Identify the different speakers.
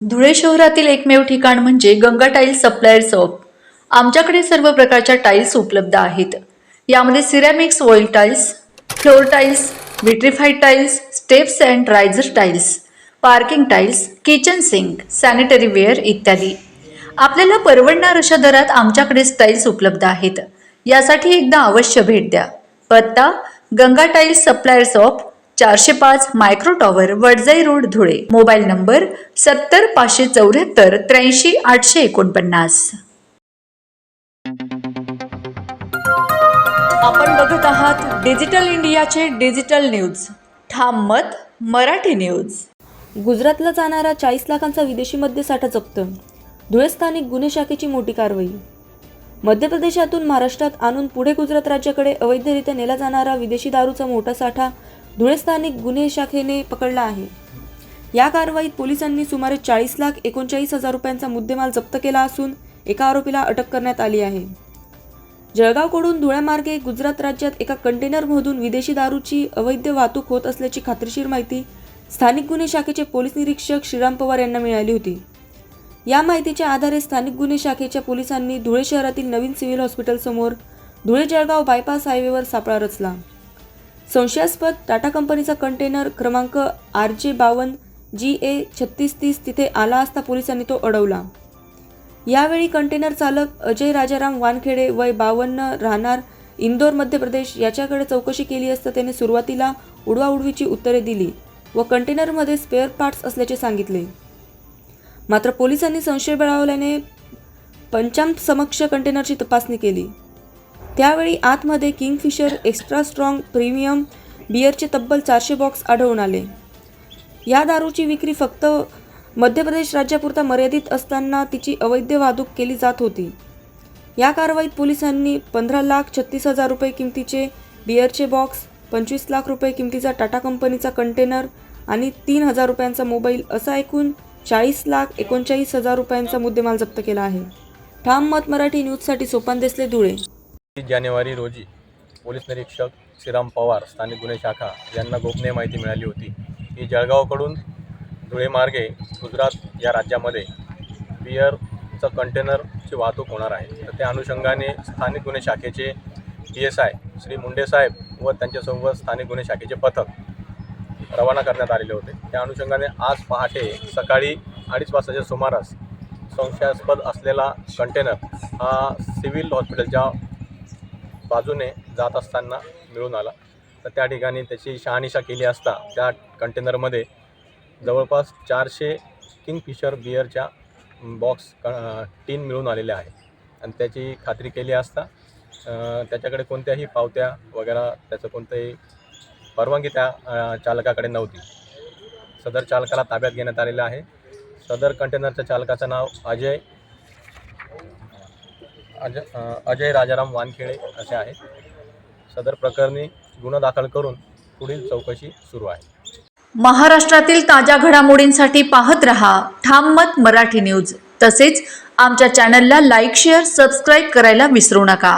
Speaker 1: धुळे शहरातील एकमेव ठिकाण म्हणजे गंगा टाइल्स सप्लायर शॉप। आमच्याकडे सर्व प्रकारच्या टाइल्स उपलब्ध आहेत। यामध्ये ceramics, oil tiles, floor tiles, vitrified tiles, steps and riser tiles, parking tiles, kitchen sink, sanitary ware इत्यादी। आपल्याला परवडणार अशा दरात आमच्याकडे टाइल्स उपलब्ध आहेत। यासाठी एकदा अवश्य भेट द्या। पत्ता Ganga tiles supplier shop, 405 micro tower, Wadjai road, Dhule. Mobile number 70 574 83 849। आपण बघत आहात डिजिटल इंडियाचे डिजिटल न्यूज। ठाम मत मराठी न्यूज।
Speaker 2: गुजरातला जाणारा 40 लाखांचा विदेशी मद्य साठा जप्त। धुळे स्थानिक गुन्हे शाखेची मोठी कारवाई। मध्य प्रदेशातून महाराष्ट्रात आणून पुढे गुजरात राज्याकडे अवैधरित्या नेला जाणारा विदेशी दारूचा मोठा साठा धुळे स्थानिक गुन्हे शाखेने पकडला आहे। या कारवाईत पोलिसांनी सुमारे 40,39,000 रुपयांचा मुद्देमाल जप्त केला असून एका आरोपीला अटक करण्यात आली आहे। जळगावकडून धुळ्यामार्गे गुजरात राज्यात एका कंटेनरमधून विदेशी दारूची अवैध वाहतूक होत असल्याची खात्रीशीर माहिती स्थानिक गुन्हे शाखेचे पोलीस निरीक्षक श्रीराम पवार यांना मिळाली होती। या माहितीच्या आधारे स्थानिक गुन्हे शाखेच्या पोलिसांनी धुळे शहरातील नवीन सिव्हिल हॉस्पिटल समोर धुळे जळगाव बायपास हायवेवर सापळा रचला। संशयास्पद टाटा कंपनीचा कंटेनर क्रमांक RJ52 GA 3630 तिथे आला असता पोलिसांनी तो अडवला। यावेळी कंटेनर चालक अजय राजाराम वानखेडे वय 52 राहणार इंदोर मध्य प्रदेश याच्याकडे चौकशी केली असता त्याने सुरुवातीला उडवाउडवीची उत्तरे दिली व कंटेनरमध्ये स्पेअर पार्ट्स असल्याचे सांगितले। मात्र पोलिसांनी संशय बळावल्याने पंचांसमक्ष कंटेनरची तपासणी केली। त्यावेळी आतमध्ये किंगफिशर एक्स्ट्रा स्ट्रॉंग प्रीमियम बिअरचे तब्बल 400 बॉक्स आढळून आले। या दारूची विक्री फक्त मध्य प्रदेश राज्यापुरता मर्यादित असताना तिची अवैध वाहतूक केली जात होती। या कारवाईत पोलिसांनी 15,36,000 रुपये किमतीचे बिअरचे बॉक्स, 25 लाख रुपये किमतीचा टाटा कंपनीचा कंटेनर आणि 3,000 रुपयांचा मोबाईल असा एकूण 40,39,000 रुपयांचा मुद्देमाल जप्त केला आहे। ठाम मत मराठी न्यूजसाठी सोपान देसले, धुळे।
Speaker 3: जानेवारी रोजी पोलीस निरीक्षक श्रीराम पवार स्थानिक गुन्हे शाखा यांना गोपनीय माहिती मिळाली होती की जळगावकडून धुळे मार्गे गुजरात या राज्यामध्ये बिअरचं कंटेनरची वाहतूक होणार आहे। तर त्या अनुषंगाने स्थानिक गुन्हे शाखेचे PSI श्री मुंडे साहेब व त्यांच्यासोबत स्थानिक गुन्हे शाखेचे पथक रवाना करण्यात आलेले होते। त्या अनुषंगाने आज पहाटे सकाळी 2:30 वाजताच्या सुमारास संशयास्पद असलेला कंटेनर हा सिव्हिल हॉस्पिटलच्या बाजूने जात असताना मिळून आला। तर त्या ठिकाणी त्याची शहानिशा केली असता त्या कंटेनरमध्ये जवळपास 400 किंगफिशर बिअरच्या बॉक्स टीन मिळून आलेल्या आहे आणि त्याची खात्री केली असता त्याच्याकडे कोणत्याही पावत्या वगैरे त्याचं कोणतंही परवानगी त्या चालकाकडे नव्हती। सदर चालकाला ताब्यात घेण्यात आलेलं आहे। सदर कंटेनरच्या चालकाचं नाव अजय राजाराम वानखेडे असे आहे। सदर प्रकरणी गुन्हा दाखल करून पुढील चौकशी सुरू आहे।
Speaker 1: महाराष्ट्रातील ताज्या घडामोडींसाठी पाहत रहा ठाम मत मराठी न्यूज। तसेच आमच्या चॅनलला लाईक, शेअर, सबस्क्राईब करायला विसरू नका।